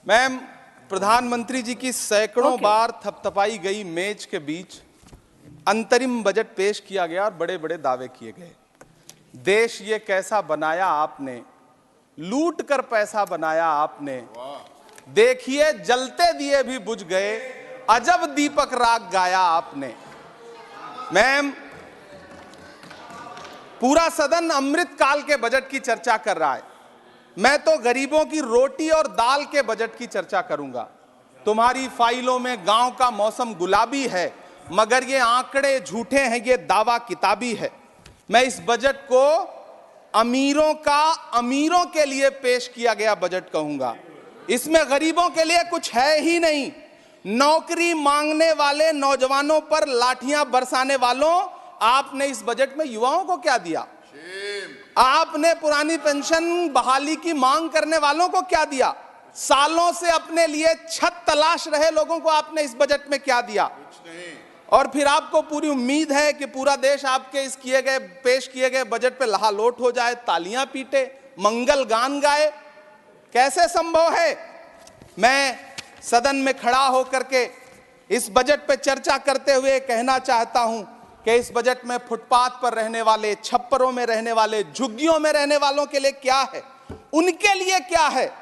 Ma'am, प्रधानमंत्री जी की सैकड़ों बार थपथपाई गई मेज के बीच अंतरिम बजट पेश किया गया और बड़े बड़े दावे किए गए। देश ये कैसा बनाया आपने, लूट कर पैसा बनाया आपने, देखिए जलते दिए भी बुझ गए, अजब दीपक राग गाया आपने। मैम, पूरा सदन अमृत काल के बजट की चर्चा कर रहा है, मैं तो गरीबों की रोटी और दाल के बजट की चर्चा करूंगा। तुम्हारी फाइलों में गांव का मौसम गुलाबी है, मगर ये आंकड़े झूठे हैं, ये दावा किताबी है। मैं इस बजट को अमीरों के लिए पेश किया गया बजट कहूंगा। इसमें गरीबों के लिए कुछ है ही नहीं। नौकरी मांगने वाले नौजवानों पर लाठियां बरसाने वालों, आपने इस बजट में युवाओं को क्या दिया? आपने पुरानी पेंशन बहाली की मांग करने वालों को क्या दिया? सालों से अपने लिए छत तलाश रहे लोगों को आपने इस बजट में क्या दिया? कुछ नहीं। और फिर आपको पूरी उम्मीद है कि पूरा देश आपके इस पेश किए गए बजट पे लहालोट हो जाए, तालियां पीटे, मंगल गान गाए। कैसे संभव है? मैं सदन में खड़ा होकर के इस बजट पे चर्चा करते हुए कहना चाहता हूं कि इस बजट में फुटपाथ पर रहने वाले, छप्परों में रहने वाले, झुग्गियों में रहने वालों के लिए क्या है, उनके लिए क्या है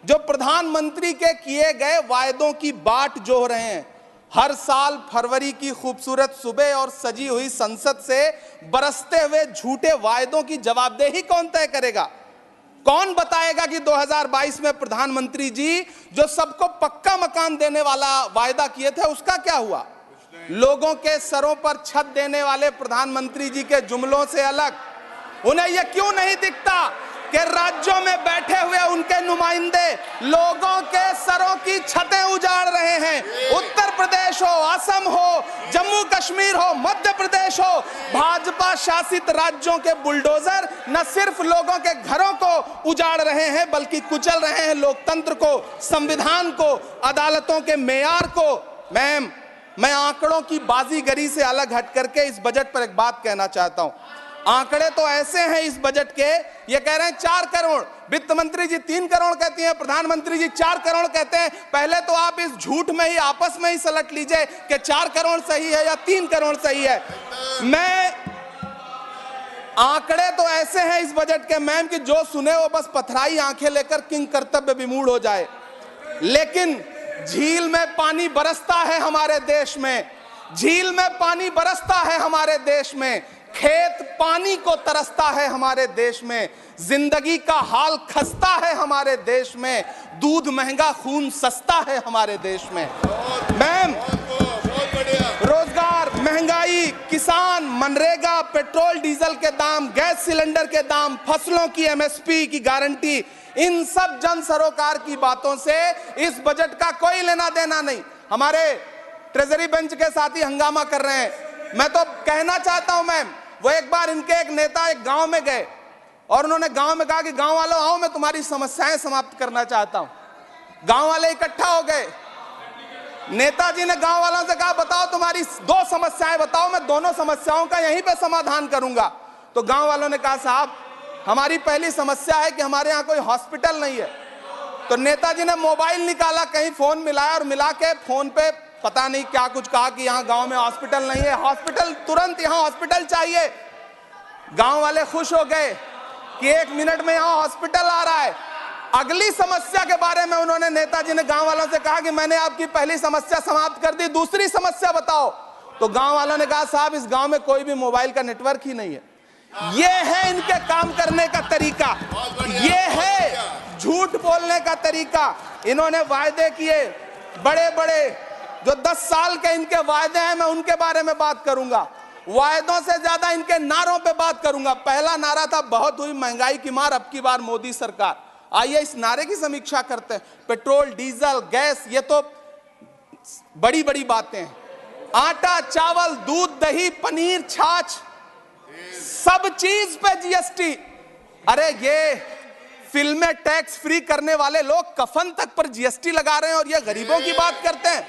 जो प्रधानमंत्री के किए गए वायदों की बाट जोह रहे हैं। हर साल फरवरी की खूबसूरत सुबह और सजी हुई संसद से बरसते हुए झूठे वायदों की जवाबदेही कौन तय करेगा? कौन बताएगा कि 2022 में प्रधानमंत्री जी जो सबको पक्का मकान देने वाला वायदा किए थे उसका क्या हुआ? लोगों के सरों पर छत देने वाले प्रधानमंत्री जी के जुमलों से अलग उन्हें यह क्यों नहीं दिखता कि राज्यों में बैठे हुए उनके नुमाइंदे लोगों के सरों की छतें उजाड़ रहे हैं? उत्तर प्रदेश हो, असम हो, जम्मू कश्मीर हो, मध्य प्रदेश हो, भाजपा शासित राज्यों के बुलडोजर न सिर्फ लोगों के घरों को उजाड़ रहे हैं बल्कि कुचल रहे हैं लोकतंत्र को, संविधान को, अदालतों के मेयार को। मैम, मैं आंकड़ों की बाजीगरी से अलग हट करके इस बजट पर एक बात कहना चाहता हूं। आंकड़े तो ऐसे हैं इस बजट के, ये कह रहे हैं 4 करोड़, वित्त मंत्री जी 3 करोड़ कहती हैं, प्रधानमंत्री जी 4 करोड़ कहते हैं। पहले तो आप इस झूठ में ही आपस में ही सलट लीजिए कि 4 करोड़ सही है या 3 करोड़ सही है। आंकड़े तो ऐसे हैं इस बजट के मैम कि जो सुने वो बस पथराई आंखें लेकर किंग कर्तव्य विमूढ़ हो जाए। लेकिन झील में पानी बरसता है हमारे देश में, झील में पानी बरसता है हमारे देश में, खेत पानी को तरसता है हमारे देश में, जिंदगी का हाल खस्ता है हमारे देश में, दूध महंगा खून सस्ता है हमारे देश में। मैम, रोजगार, महंगाई, किसान, मनरेगा, पेट्रोल डीजल के दाम, गैस सिलेंडर के दाम, फसलों की एमएसपी की गारंटी, इन सब जन सरोकार की बातों से इस बजट का कोई लेना देना नहीं। हमारे ट्रेजरी बेंच के साथी हंगामा कर रहे हैं। मैं तो कहना चाहता हूं मैम, वो एक बार इनके एक नेता एक गांव में गए और उन्होंने गांव में कहा कि गांव वालों आओ, मैं तुम्हारी समस्याएं समाप्त करना चाहता हूं। गांव वाले इकट्ठा हो गए। नेताजी ने गांव वालों से कहा बताओ तुम्हारी 2 समस्याएं बताओ, मैं दोनों समस्याओं का यहीं पे समाधान करूंगा। तो गांव वालों ने कहा साहब हमारी पहली समस्या है कि हमारे यहाँ कोई हॉस्पिटल नहीं है। तो नेताजी ने मोबाइल निकाला, कहीं फोन मिलाया और मिला के फोन पे पता नहीं क्या कुछ कहा कि यहाँ गांव में हॉस्पिटल नहीं है, हॉस्पिटल तुरंत, यहाँ हॉस्पिटल चाहिए। गांव वाले खुश हो गए कि 1 मिनट में यहाँ हॉस्पिटल आ रहा है। अगली समस्या के बारे में उन्होंने, नेताजी ने गांव वालों से कहा कि मैंने आपकी पहली समस्या समाप्त कर दी, दूसरी समस्या बताओ। तो गांव वालों ने कहा साहब इस गांव में कोई भी मोबाइल का नेटवर्क ही नहीं है। ये है इनके काम करने का तरीका, ये है झूठ बोलने का तरीका। इन्होंने वायदे किए बड़े बड़े, जो 10 साल के इनके वायदे हैं, मैं उनके बारे में बात करूंगा। वायदों से ज्यादा इनके नारों पे बात करूंगा। पहला नारा था बहुत हुई महंगाई की मार, अब की बार मोदी सरकार। आइए इस नारे की समीक्षा करते हैं। पेट्रोल, डीजल, गैस, ये तो बड़ी बड़ी बातें हैं। आटा, चावल, दूध, दही, पनीर, छाछ, सब चीज पे जीएसटी। अरे ये फिल्में टैक्स फ्री करने वाले लोग कफन तक पर जीएसटी लगा रहे हैं और ये गरीबों की बात करते हैं।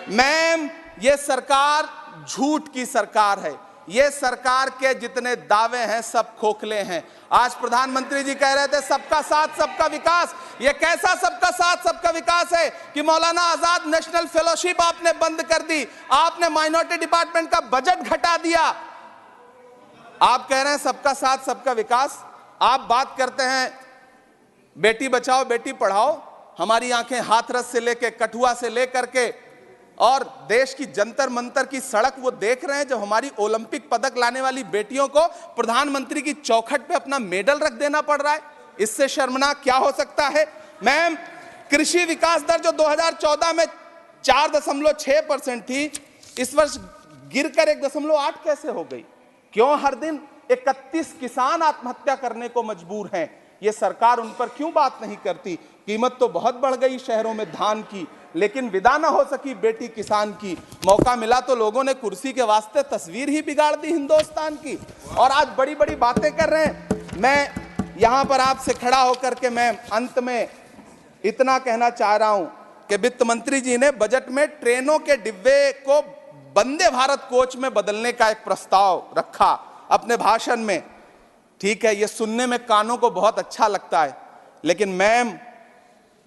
मैम, ये सरकार झूठ की सरकार है। ये सरकार के जितने दावे हैं सब खोखले हैं। आज प्रधानमंत्री जी कह रहे थे सबका साथ सबका विकास। ये कैसा सबका साथ सबका विकास है कि मौलाना आजाद नेशनल फेलोशिप आपने बंद कर दी, आपने माइनॉरिटी डिपार्टमेंट का बजट घटा दिया। आप कह रहे हैं सबका साथ सबका विकास। आप बात करते हैं बेटी बचाओ बेटी पढ़ाओ। हमारी आंखें हाथरस से लेकर कठुआ से लेकर के और देश की जंतर मंतर की सड़क वो देख रहे हैं जब हमारी ओलंपिक पदक लाने वाली बेटियों को प्रधानमंत्री की चौखट पे अपना मेडल रख देना पड़ रहा है। इससे शर्मनाक क्या हो सकता है। मैम, कृषि विकास दर जो 2014 में 4.6% थी, इस वर्ष गिरकर 1.8 कैसे हो गई? क्यों हर दिन 31 किसान आत्महत्या करने को मजबूर हैं? ये सरकार उन पर क्यों बात नहीं करती? कीमत तो बहुत बढ़ गई शहरों में धान की, लेकिन विदा ना हो सकी बेटी किसान की। मौका मिला तो लोगों ने कुर्सी के वास्ते तस्वीर ही बिगाड़ दी हिंदुस्तान की, और आज बड़ी बड़ी बातें कर रहे हैं। मैं यहां पर आपसे खड़ा होकर के मैं अंत में इतना कहना चाह रहा हूं कि वित्त मंत्री जी ने बजट में ट्रेनों के डिब्बे को वंदे भारत कोच में बदलने का एक प्रस्ताव रखा अपने भाषण में। ठीक है, ये सुनने में कानों को बहुत अच्छा लगता है, लेकिन मैम,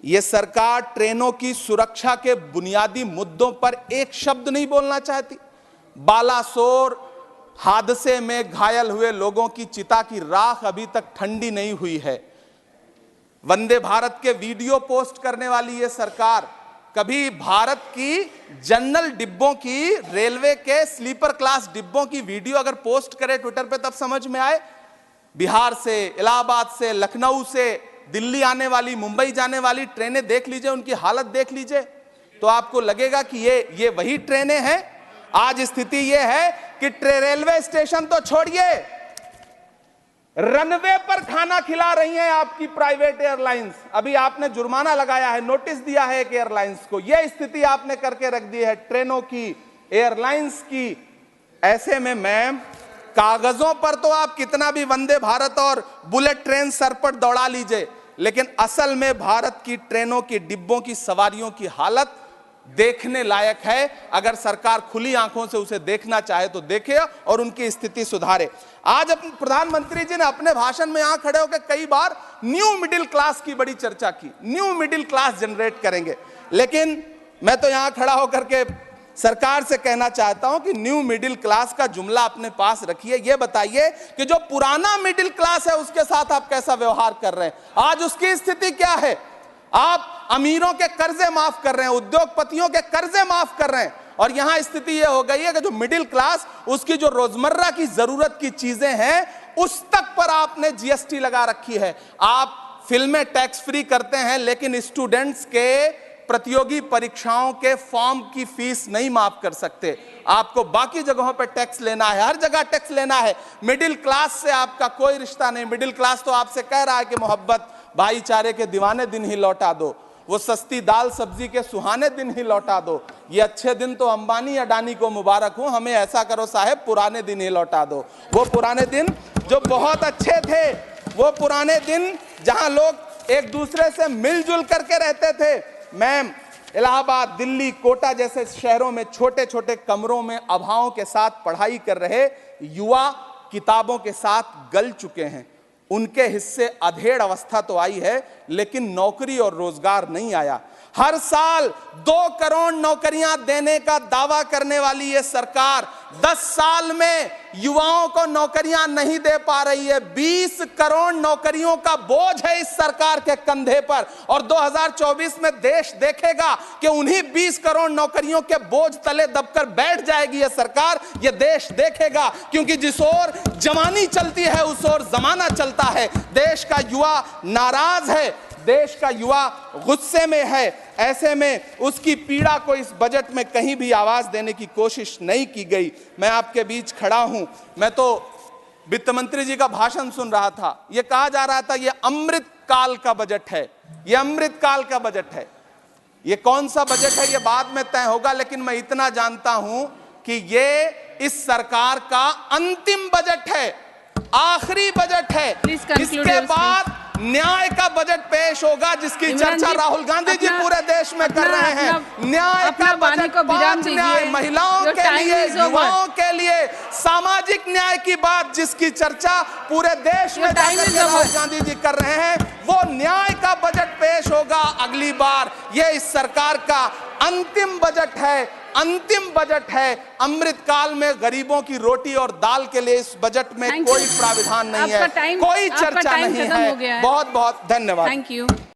ये सरकार ट्रेनों की सुरक्षा के बुनियादी मुद्दों पर एक शब्द नहीं बोलना चाहती। बालासोर हादसे में घायल हुए लोगों की चिता की राख अभी तक ठंडी नहीं हुई है। वंदे भारत के वीडियो पोस्ट करने वाली ये सरकार कभी भारत की जनरल डिब्बों की, रेलवे के स्लीपर क्लास डिब्बों की वीडियो अगर पोस्ट करे ट्विटर पे तब समझ में आए। बिहार से, इलाहाबाद से, लखनऊ से दिल्ली आने वाली, मुंबई जाने वाली ट्रेनें देख लीजिए, उनकी हालत देख लीजिए, तो आपको लगेगा कि ये वही ट्रेनें हैं। आज स्थिति ये है कि रेलवे स्टेशन तो छोड़िए, रनवे पर खाना खिला रही हैं आपकी प्राइवेट एयरलाइंस। अभी आपने जुर्माना लगाया है, नोटिस दिया है एक एयरलाइंस को। यह स्थिति आपने करके रख दी है ट्रेनों की, एयरलाइंस की। ऐसे में मैम, कागजों पर तो आप कितना भी वंदे भारत और बुलेट ट्रेन सर पर दौड़ा लीजिए, लेकिन असल में भारत की ट्रेनों की डिब्बों की सवारियों की हालत देखने लायक है। अगर सरकार खुली आंखों से उसे देखना चाहे तो देखे और उनकी स्थिति सुधारे। आज प्रधानमंत्री जी ने अपने भाषण में यहां खड़े होकर कई बार न्यू मिडिल क्लास की बड़ी चर्चा की, न्यू मिडिल क्लास जनरेट करेंगे। लेकिन मैं तो यहां खड़ा होकर के सरकार से कहना चाहता हूं कि न्यू मिडिल क्लास का जुमला अपने पास रखिए। यह बताइए कि जो पुराना मिडिल क्लास है उसके साथ आप कैसा व्यवहार कर रहे हैं। आज उसकी स्थिति क्या है? आप अमीरों के कर्जे माफ कर रहे हैं, उद्योगपतियों के कर्जे माफ कर रहे हैं, और यहां स्थिति यह हो गई है कि जो मिडिल क्लास, उसकी जो रोजमर्रा की जरूरत की चीजें हैं उस तक पर आपने जीएसटी लगा रखी है। आप फिल्में टैक्स फ्री करते हैं, लेकिन स्टूडेंट्स के प्रतियोगी परीक्षाओं के फॉर्म की फीस नहीं माफ कर सकते। आपको बाकी जगहों पर टैक्स लेना है, हर जगह टैक्स लेना है। मिडिल क्लास से आपका कोई रिश्ता नहीं। मिडिल क्लास तो आपसे कह रहा है कि मोहब्बत, भाईचारे के दीवाने दिन ही लौटा दो, वो सस्ती दाल सब्जी के सुहाने दिन ही लौटा दो। ये अच्छे दिन तो अंबानी अडानी को मुबारक हो, हमें ऐसा करो साहब पुराने दिन ही लौटा दो। वो पुराने दिन जो बहुत अच्छे थे, वो पुराने दिन जहां लोग एक दूसरे से मिलजुल करके रहते थे। मैम, इलाहाबाद, दिल्ली, कोटा जैसे शहरों में छोटे छोटे कमरों में अभावों के साथ पढ़ाई कर रहे युवा किताबों के साथ गल चुके हैं। उनके हिस्से अधेड़ अवस्था तो आई है, लेकिन नौकरी और रोजगार नहीं आया। हर साल 2 करोड़ नौकरियां देने का दावा करने वाली ये सरकार 10 साल में युवाओं को नौकरियां नहीं दे पा रही है। 20 करोड़ नौकरियों का बोझ है इस सरकार के कंधे पर, और 2024 में देश देखेगा कि उन्हीं 20 करोड़ नौकरियों के बोझ तले दबकर बैठ जाएगी ये सरकार। ये देश देखेगा, क्योंकि जिस ओर जवानी चलती है उस ओर जमाना चलता है। देश का युवा नाराज है, देश का युवा गुस्से में है। ऐसे में उसकी पीड़ा को इस बजट में कहीं भी आवाज देने की कोशिश नहीं की गई। मैं आपके बीच खड़ा हूं, मैं तो वित्त मंत्री जी का भाषण सुन रहा था। यह कहा जा रहा था ये अमृत काल का बजट है, ये अमृत काल का बजट है। ये कौन सा बजट है ये बाद में तय होगा, लेकिन मैं इतना जानता हूं कि ये इस सरकार का अंतिम बजट है, आखिरी बजट है। इसके बाद न्याय का बजट पेश होगा जिसकी चर्चा राहुल गांधी जी पूरे देश में कर रहे हैं। न्याय का बजट, पांच न्याय, महिलाओं के लिए, युवाओं के लिए, सामाजिक न्याय की बात जिसकी चर्चा पूरे देश में राहुल गांधी जी कर रहे हैं, वो न्याय का बजट पेश होगा अगली बार। ये इस सरकार का अंतिम बजट है, अंतिम बजट है। अमृतकाल में गरीबों की रोटी और दाल के लिए इस बजट में कोई प्राविधान नहीं है, कोई चर्चा नहीं है। बहुत बहुत धन्यवाद। Thank you.